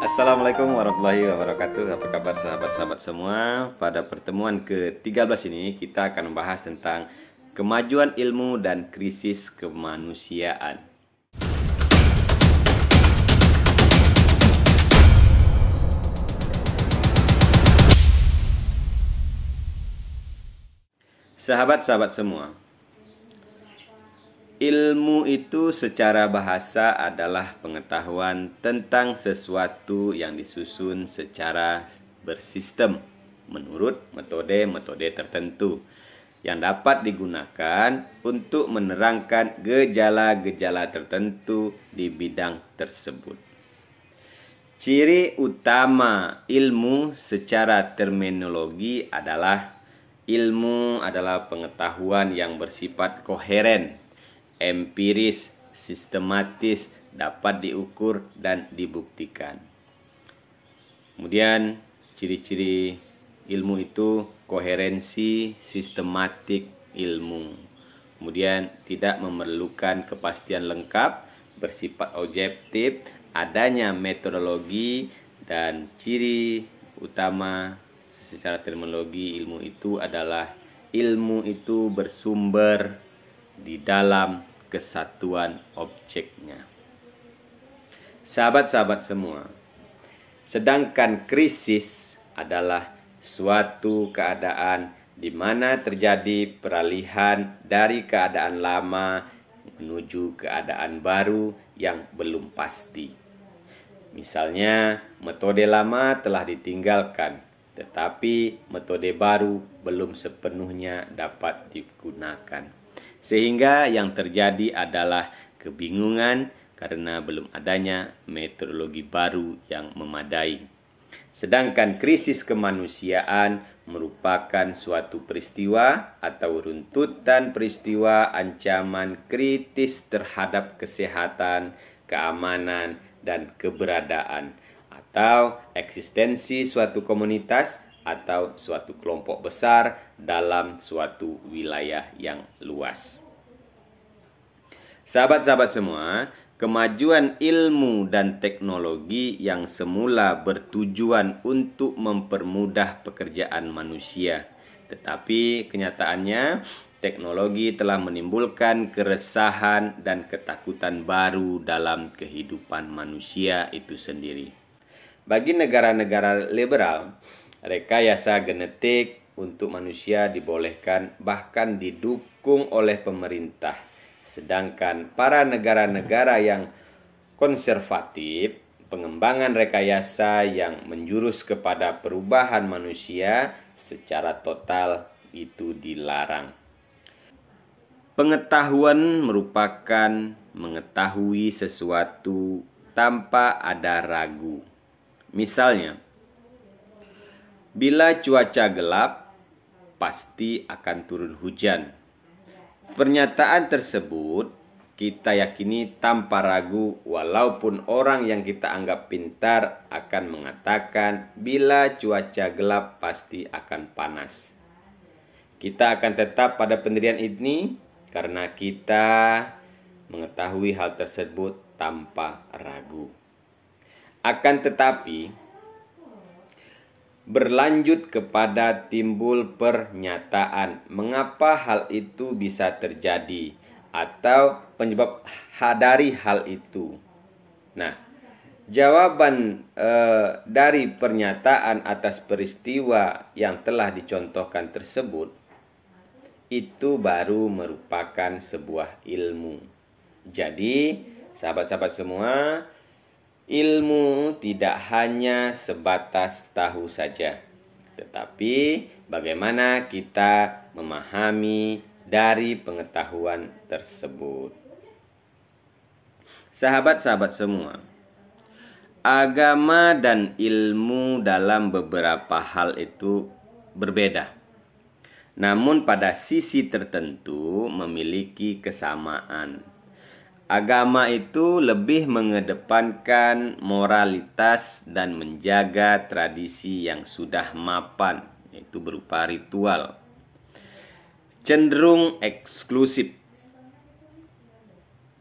Assalamualaikum warahmatullahi wabarakatuh. Apa kabar sahabat-sahabat semua? Pada pertemuan ke-13 ini kita akan membahas tentang kemajuan ilmu dan krisis kemanusiaan. Sahabat-sahabat semua, ilmu itu secara bahasa adalah pengetahuan tentang sesuatu yang disusun secara bersistem menurut metode-metode tertentu yang dapat digunakan untuk menerangkan gejala-gejala tertentu di bidang tersebut. Ciri utama ilmu secara terminologi adalah ilmu adalah pengetahuan yang bersifat koheren, empiris, sistematis, dapat diukur dan dibuktikan. Kemudian ciri-ciri ilmu itu koherensi sistematik ilmu. Kemudian tidak memerlukan kepastian lengkap, bersifat objektif, adanya metodologi, dan ciri utama secara terminologi ilmu itu adalah ilmu itu bersumber di dalam kesatuan objeknya. Sahabat-sahabat semua, sedangkan krisis adalah suatu keadaan di mana terjadi peralihan dari keadaan lama menuju keadaan baru yang belum pasti. Misalnya, metode lama telah ditinggalkan, tetapi metode baru belum sepenuhnya dapat digunakan. Sehingga yang terjadi adalah kebingungan karena belum adanya metodologi baru yang memadai. Sedangkan krisis kemanusiaan merupakan suatu peristiwa atau runtutan peristiwa ancaman kritis terhadap kesehatan, keamanan, dan keberadaan atau eksistensi suatu komunitas atau suatu kelompok besar dalam suatu wilayah yang luas. Sahabat-sahabat semua, kemajuan ilmu dan teknologi yang semula bertujuan untuk mempermudah pekerjaan manusia, tetapi kenyataannya teknologi telah menimbulkan keresahan dan ketakutan baru dalam kehidupan manusia itu sendiri. Bagi negara-negara liberal, rekayasa genetik untuk manusia dibolehkan bahkan didukung oleh pemerintah. Sedangkan para negara-negara yang konservatif, pengembangan rekayasa yang menjurus kepada perubahan manusia secara total itu dilarang. Pengetahuan merupakan mengetahui sesuatu tanpa ada ragu. Misalnya, bila cuaca gelap, pasti akan turun hujan. Pernyataan tersebut kita yakini tanpa ragu, walaupun orang yang kita anggap pintar akan mengatakan bila cuaca gelap pasti akan panas. Kita akan tetap pada pendirian ini karena kita mengetahui hal tersebut tanpa ragu. Akan tetapi, berlanjut kepada timbul pernyataan mengapa hal itu bisa terjadi atau penyebab dari hal itu. Nah, jawaban dari pernyataan atas peristiwa yang telah dicontohkan tersebut itu baru merupakan sebuah ilmu. Jadi, sahabat-sahabat semua, ilmu tidak hanya sebatas tahu saja, tetapi bagaimana kita memahami dari pengetahuan tersebut. Sahabat-sahabat semua, agama dan ilmu dalam beberapa hal itu berbeda, namun pada sisi tertentu memiliki kesamaan. Agama itu lebih mengedepankan moralitas dan menjaga tradisi yang sudah mapan, yaitu berupa ritual. Cenderung eksklusif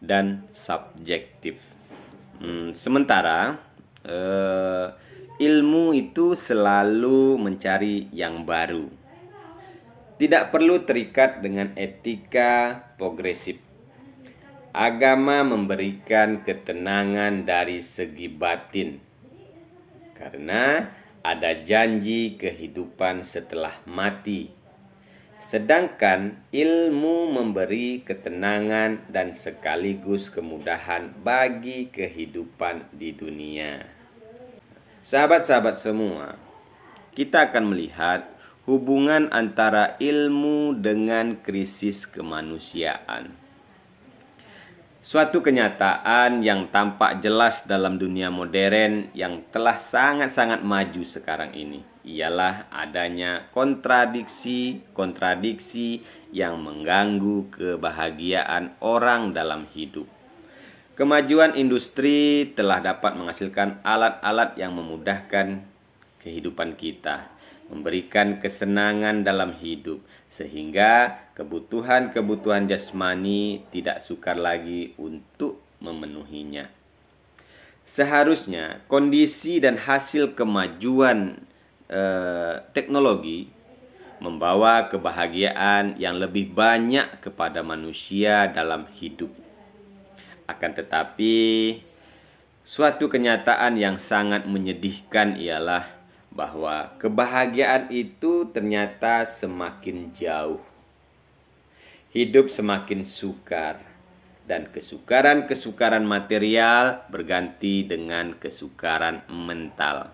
dan subjektif. Sementara ilmu itu selalu mencari yang baru. Tidak perlu terikat dengan etika progresif. Agama memberikan ketenangan dari segi batin, karena ada janji kehidupan setelah mati. Sedangkan ilmu memberi ketenangan dan sekaligus kemudahan bagi kehidupan di dunia. Sahabat-sahabat semua, kita akan melihat hubungan antara ilmu dengan krisis kemanusiaan. Suatu kenyataan yang tampak jelas dalam dunia modern yang telah sangat-sangat maju sekarang ini ialah adanya kontradiksi yang mengganggu kebahagiaan orang dalam hidup. Kemajuan industri telah dapat menghasilkan alat-alat yang memudahkan kehidupan kita, memberikan kesenangan dalam hidup, sehingga kebutuhan-kebutuhan jasmani tidak sukar lagi untuk memenuhinya. Seharusnya kondisi dan hasil kemajuan teknologi membawa kebahagiaan yang lebih banyak kepada manusia dalam hidup. Akan tetapi, suatu kenyataan yang sangat menyedihkan ialah bahwa kebahagiaan itu ternyata semakin jauh. Hidup semakin sukar, dan kesukaran-kesukaran material berganti dengan kesukaran mental.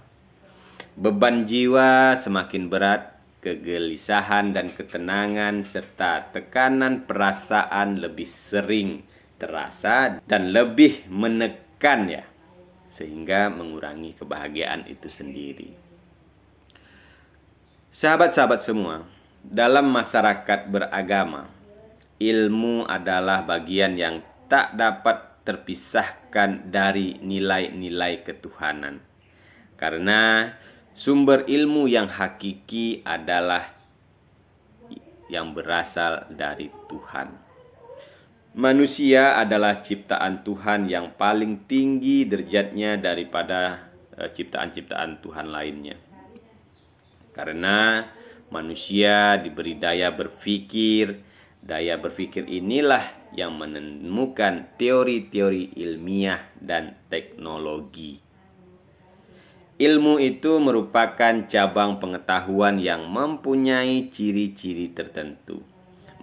Beban jiwa semakin berat, kegelisahan dan ketenangan serta tekanan perasaan lebih sering terasa dan lebih menekan ya, sehingga mengurangi kebahagiaan itu sendiri. Sahabat-sahabat semua, dalam masyarakat beragama, ilmu adalah bagian yang tak dapat terpisahkan dari nilai-nilai ketuhanan. Karena sumber ilmu yang hakiki adalah yang berasal dari Tuhan. Manusia adalah ciptaan Tuhan yang paling tinggi derajatnya daripada ciptaan-ciptaan Tuhan lainnya. Karena manusia diberi daya berpikir inilah yang menemukan teori-teori ilmiah dan teknologi. Ilmu itu merupakan cabang pengetahuan yang mempunyai ciri-ciri tertentu.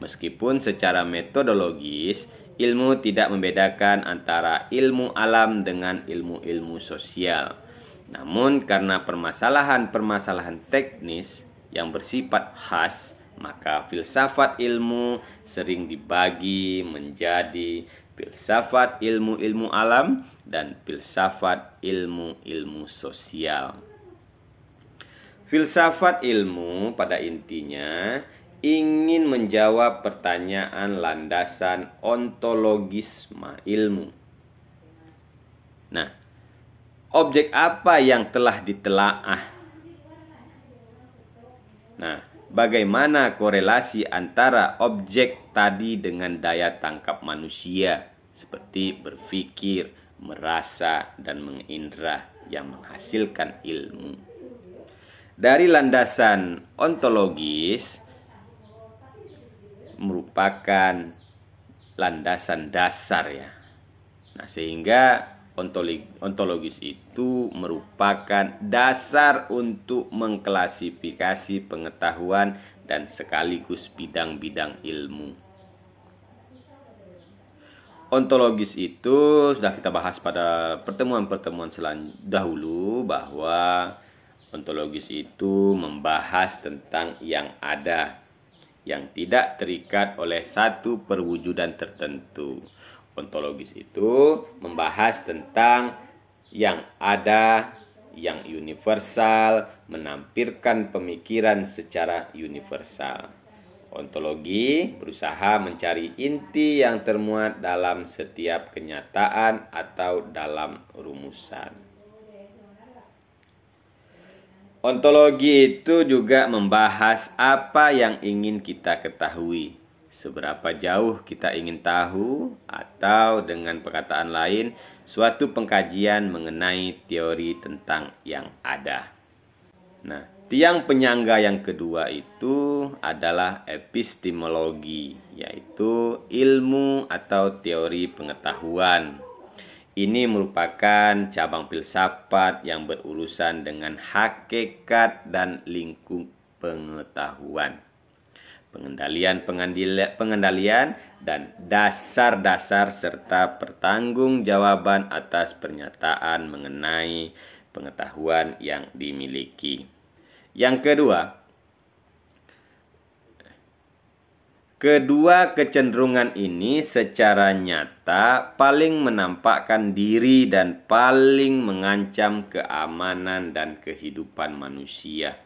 Meskipun secara metodologis, ilmu tidak membedakan antara ilmu alam dengan ilmu-ilmu sosial. Namun karena permasalahan-permasalahan teknis yang bersifat khas, maka filsafat ilmu sering dibagi menjadi filsafat ilmu-ilmu alam dan filsafat ilmu-ilmu sosial. Filsafat ilmu pada intinya ingin menjawab pertanyaan landasan ontologisme ilmu. Nah, objek apa yang telah ditelaah? Nah, bagaimana korelasi antara objek tadi dengan daya tangkap manusia, seperti berpikir, merasa, dan mengindra yang menghasilkan ilmu. Dari landasan ontologis merupakan landasan dasar ya. Nah, sehingga ontologis itu merupakan dasar untuk mengklasifikasi pengetahuan dan sekaligus bidang-bidang ilmu. Ontologis itu sudah kita bahas pada pertemuan-pertemuan dahulu, bahwa ontologis itu membahas tentang yang ada, yang tidak terikat oleh satu perwujudan tertentu. Ontologis itu membahas tentang yang ada, yang universal, menampilkan pemikiran secara universal. Ontologi berusaha mencari inti yang termuat dalam setiap kenyataan atau dalam rumusan. Ontologi itu juga membahas apa yang ingin kita ketahui, Seberapa jauh kita ingin tahu, atau dengan perkataan lain, suatu pengkajian mengenai teori tentang yang ada. Nah, tiang penyangga yang kedua itu adalah epistemologi, yaitu ilmu atau teori pengetahuan. Ini merupakan cabang filsafat yang berurusan dengan hakikat dan lingkup pengetahuan, pengendalian dan dasar-dasar serta pertanggungjawaban atas pernyataan mengenai pengetahuan yang dimiliki. Yang kedua kecenderungan ini secara nyata paling menampakkan diri dan paling mengancam keamanan dan kehidupan manusia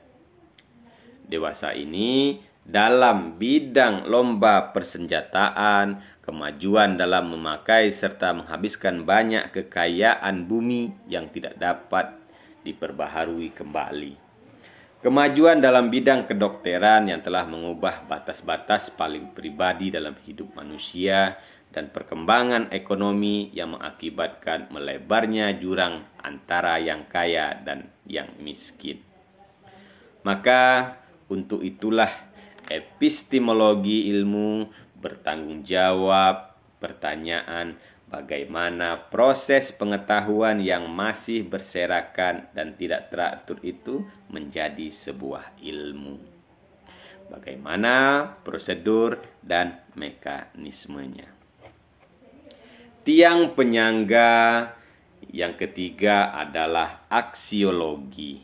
dewasa ini dalam bidang lomba persenjataan, kemajuan dalam memakai serta menghabiskan banyak kekayaan bumi yang tidak dapat diperbaharui kembali. Kemajuan dalam bidang kedokteran yang telah mengubah batas-batas paling pribadi dalam hidup manusia, dan perkembangan ekonomi yang mengakibatkan melebarnya jurang antara yang kaya dan yang miskin. Maka untuk itulah epistemologi ilmu bertanggung jawab pertanyaan bagaimana proses pengetahuan yang masih berserakan dan tidak teratur itu menjadi sebuah ilmu. Bagaimana prosedur dan mekanismenya. Tiang penyangga yang ketiga adalah aksiologi.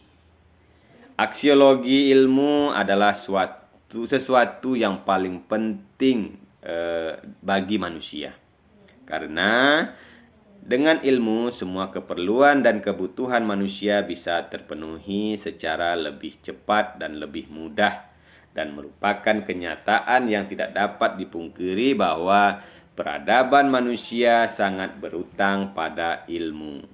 Aksiologi ilmu adalah sesuatu yang paling penting bagi manusia. Karena dengan ilmu semua keperluan dan kebutuhan manusia bisa terpenuhi secara lebih cepat dan lebih mudah, dan merupakan kenyataan yang tidak dapat dipungkiri bahwa peradaban manusia sangat berutang pada ilmu.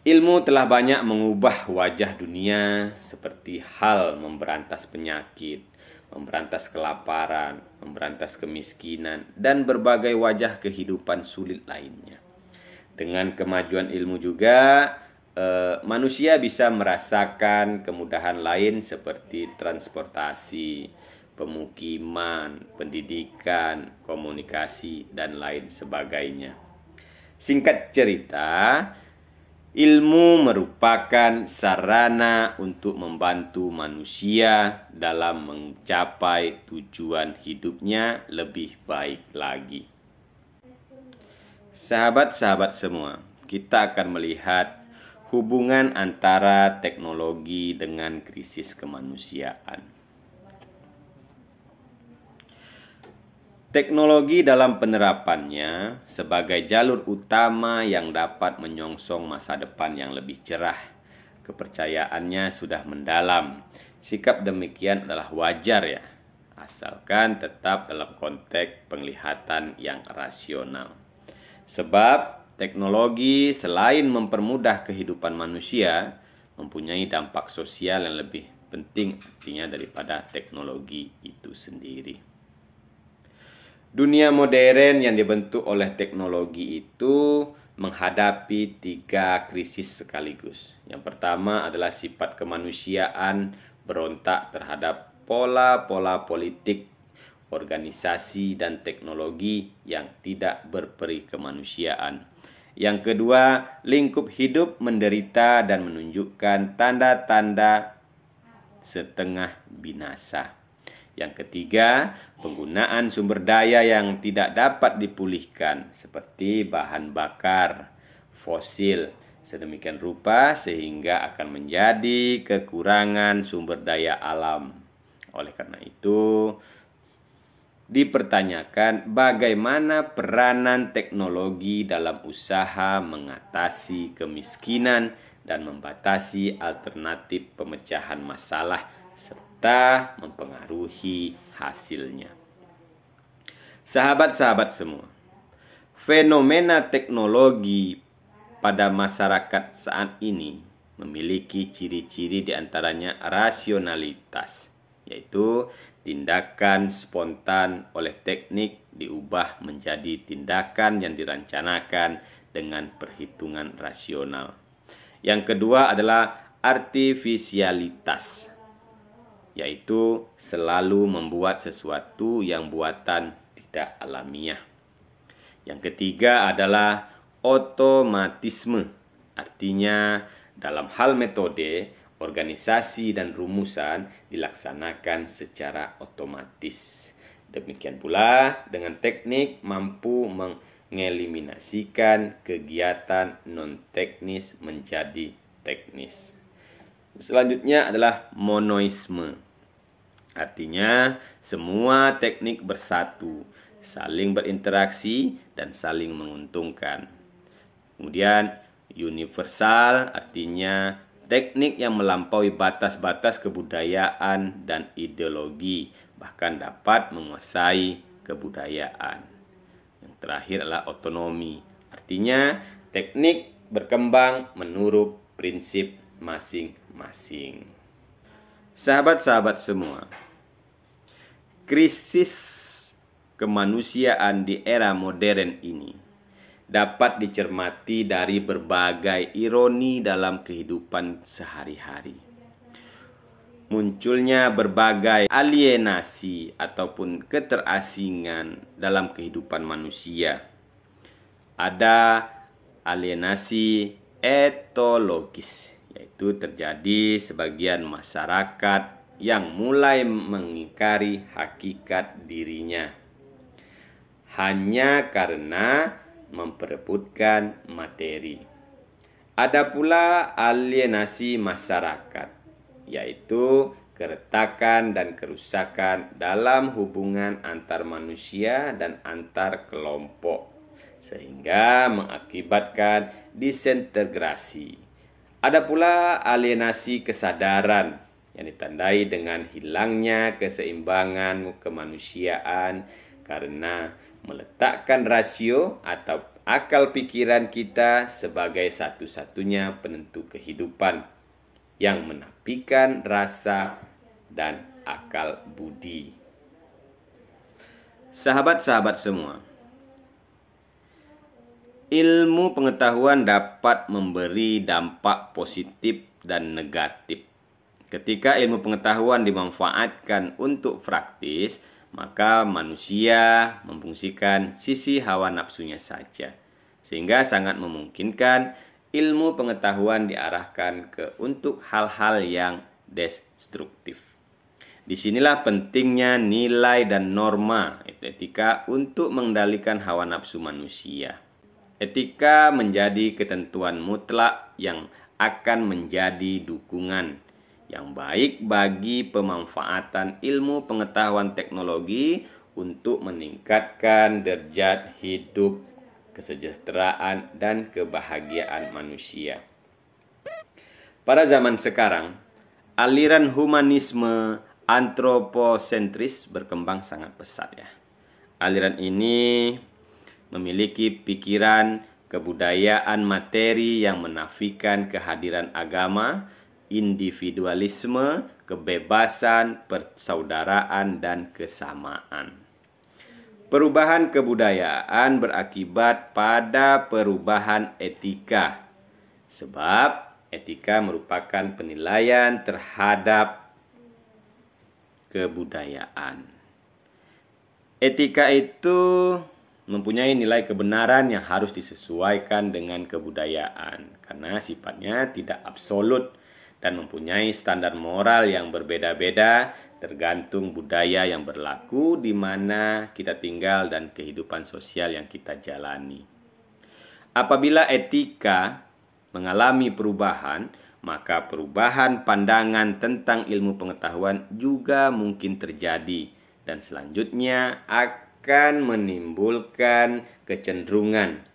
Ilmu telah banyak mengubah wajah dunia, seperti hal memberantas penyakit, memberantas kelaparan, memberantas kemiskinan, dan berbagai wajah kehidupan sulit lainnya. Dengan kemajuan ilmu juga, manusia bisa merasakan kemudahan lain seperti transportasi, pemukiman, pendidikan, komunikasi, dan lain sebagainya. Singkat cerita, ilmu merupakan sarana untuk membantu manusia dalam mencapai tujuan hidupnya lebih baik lagi. Sahabat-sahabat semua, kita akan melihat hubungan antara teknologi dengan krisis kemanusiaan. Teknologi dalam penerapannya sebagai jalur utama yang dapat menyongsong masa depan yang lebih cerah. Kepercayaannya sudah mendalam. Sikap demikian adalah wajar ya, asalkan tetap dalam konteks penglihatan yang rasional. Sebab teknologi selain mempermudah kehidupan manusia, mempunyai dampak sosial yang lebih penting artinya daripada teknologi itu sendiri. Dunia modern yang dibentuk oleh teknologi itu menghadapi 3 krisis sekaligus. Yang pertama adalah sifat kemanusiaan berontak terhadap pola-pola politik, organisasi, dan teknologi yang tidak berperi kemanusiaan. Yang kedua, lingkup hidup menderita dan menunjukkan tanda-tanda setengah binasa. Yang ketiga, penggunaan sumber daya yang tidak dapat dipulihkan seperti bahan bakar fosil sedemikian rupa sehingga akan menjadi kekurangan sumber daya alam. Oleh karena itu, dipertanyakan bagaimana peranan teknologi dalam usaha mengatasi kemiskinan dan membatasi alternatif pemecahan masalah serta mempengaruhi hasilnya. Sahabat-sahabat semua, fenomena teknologi pada masyarakat saat ini memiliki ciri-ciri diantaranya rasionalitas, yaitu tindakan spontan oleh teknik diubah menjadi tindakan yang direncanakan dengan perhitungan rasional. Yang kedua adalah artifisialitas, yaitu selalu membuat sesuatu yang buatan tidak alamiah. Yang ketiga adalah otomatisme, artinya dalam hal metode, organisasi dan rumusan dilaksanakan secara otomatis. Demikian pula dengan teknik mampu mengeliminasikan kegiatan non-teknis menjadi teknis. Selanjutnya adalah monoisme. Artinya semua teknik bersatu, saling berinteraksi dan saling menguntungkan. Kemudian universal artinya teknik yang melampaui batas-batas kebudayaan dan ideologi, bahkan dapat menguasai kebudayaan. Yang terakhir adalah otonomi. Artinya teknik berkembang menurut prinsip masing-masing. Sahabat-sahabat semua, krisis kemanusiaan di era modern ini dapat dicermati dari berbagai ironi dalam kehidupan sehari-hari. Munculnya berbagai alienasi ataupun keterasingan dalam kehidupan manusia. Ada alienasi etologis, yaitu terjadi sebagian masyarakat yang mulai mengingkari hakikat dirinya hanya karena memperebutkan materi. Ada pula alienasi masyarakat, yaitu keretakan dan kerusakan dalam hubungan antar manusia dan antar kelompok, sehingga mengakibatkan disintegrasi. Ada pula alienasi kesadaran yang ditandai dengan hilangnya keseimbangan kemanusiaan karena meletakkan rasio atau akal pikiran kita sebagai satu-satunya penentu kehidupan yang menafikan rasa dan akal budi. Sahabat-sahabat semua, ilmu pengetahuan dapat memberi dampak positif dan negatif. Ketika ilmu pengetahuan dimanfaatkan untuk praktis, maka manusia memfungsikan sisi hawa nafsunya saja, sehingga sangat memungkinkan ilmu pengetahuan diarahkan untuk hal-hal yang destruktif. Disinilah pentingnya nilai dan norma etika untuk mengendalikan hawa nafsu manusia. Etika menjadi ketentuan mutlak yang akan menjadi dukungan yang baik bagi pemanfaatan ilmu pengetahuan teknologi untuk meningkatkan derajat hidup, kesejahteraan, dan kebahagiaan manusia. Pada zaman sekarang, aliran humanisme antroposentris berkembang sangat pesat ya. Aliran ini memiliki pikiran kebudayaan materi yang menafikan kehadiran agama, individualisme, kebebasan, persaudaraan, dan kesamaan. Perubahan kebudayaan berakibat pada perubahan etika, sebab etika merupakan penilaian terhadap kebudayaan. Etika itu mempunyai nilai kebenaran yang harus disesuaikan dengan kebudayaan, karena sifatnya tidak absolut dan mempunyai standar moral yang berbeda-beda tergantung budaya yang berlaku di mana kita tinggal dan kehidupan sosial yang kita jalani. Apabila etika mengalami perubahan, maka perubahan pandangan tentang ilmu pengetahuan juga mungkin terjadi dan selanjutnya akan menimbulkan kecenderungan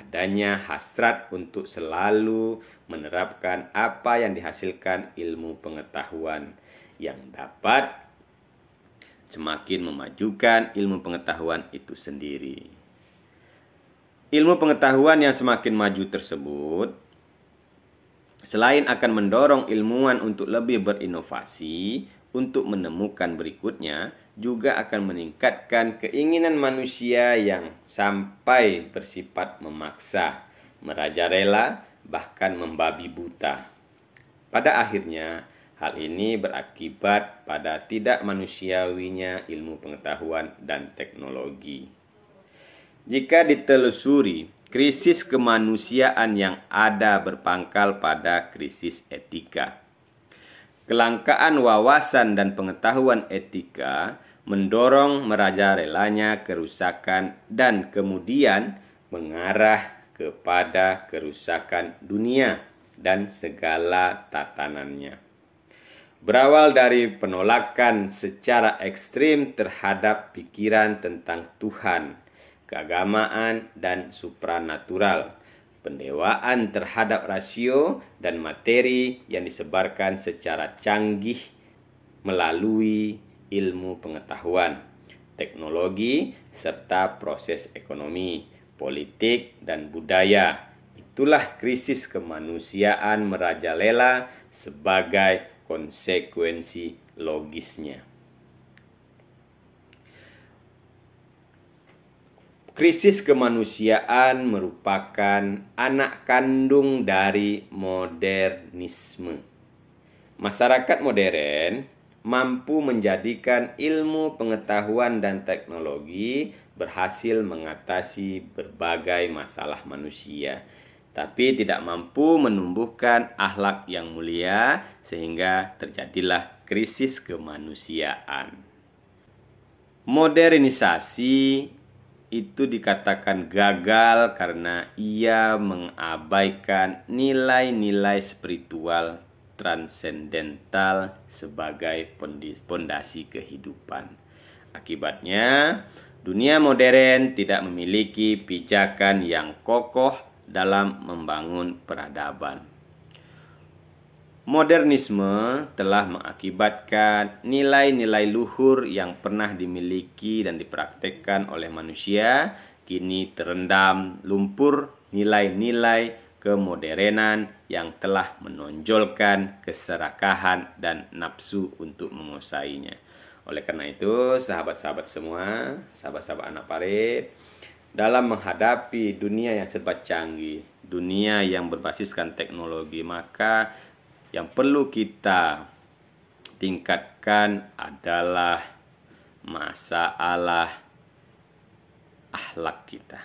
adanya hasrat untuk selalu menerapkan apa yang dihasilkan ilmu pengetahuan yang dapat semakin memajukan ilmu pengetahuan itu sendiri. Ilmu pengetahuan yang semakin maju tersebut selain akan mendorong ilmuwan untuk lebih berinovasi, untuk menemukan berikutnya juga akan meningkatkan keinginan manusia yang sampai bersifat memaksa, merajalela, bahkan membabi buta. Pada akhirnya, hal ini berakibat pada tidak manusiawinya ilmu pengetahuan dan teknologi. Jika ditelusuri, krisis kemanusiaan yang ada berpangkal pada krisis etika. Kelangkaan wawasan dan pengetahuan etika mendorong merajalelanya kerusakan dan kemudian mengarah kepada kerusakan dunia dan segala tatanannya. Berawal dari penolakan secara ekstrim terhadap pikiran tentang Tuhan, keagamaan, dan supranatural, pendewaan terhadap rasio dan materi yang disebarkan secara canggih melalui ilmu pengetahuan, teknologi, serta proses ekonomi, politik, dan budaya. Itulah krisis kemanusiaan merajalela sebagai konsekuensi logisnya. Krisis kemanusiaan merupakan anak kandung dari modernisme. Masyarakat modern mampu menjadikan ilmu pengetahuan dan teknologi berhasil mengatasi berbagai masalah manusia, tapi tidak mampu menumbuhkan akhlak yang mulia sehingga terjadilah krisis kemanusiaan. Modernisasi itu dikatakan gagal karena ia mengabaikan nilai-nilai spiritual transendental sebagai pondasi kehidupan. Akibatnya, dunia modern tidak memiliki pijakan yang kokoh dalam membangun peradaban. Modernisme telah mengakibatkan nilai-nilai luhur yang pernah dimiliki dan dipraktekkan oleh manusia kini terendam lumpur nilai-nilai kemodernan yang telah menonjolkan keserakahan dan nafsu untuk menguasainya. Oleh karena itu, sahabat-sahabat semua, sahabat-sahabat anak parit, dalam menghadapi dunia yang serba canggih, dunia yang berbasiskan teknologi, maka yang perlu kita tingkatkan adalah masalah akhlak kita.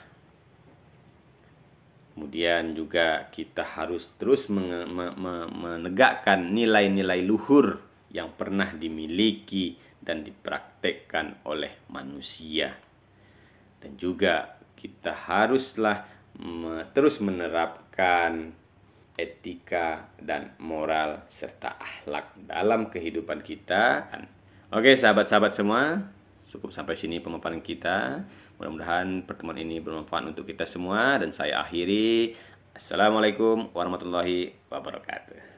Kemudian juga kita harus terus menegakkan nilai-nilai luhur yang pernah dimiliki dan dipraktekkan oleh manusia. Dan juga kita haruslah terus menerapkan etika dan moral serta akhlak dalam kehidupan kita. Oke, sahabat-sahabat semua, cukup sampai sini pemaparan kita. Mudah-mudahan pertemuan ini bermanfaat untuk kita semua dan saya akhiri. Assalamualaikum warahmatullahi wabarakatuh.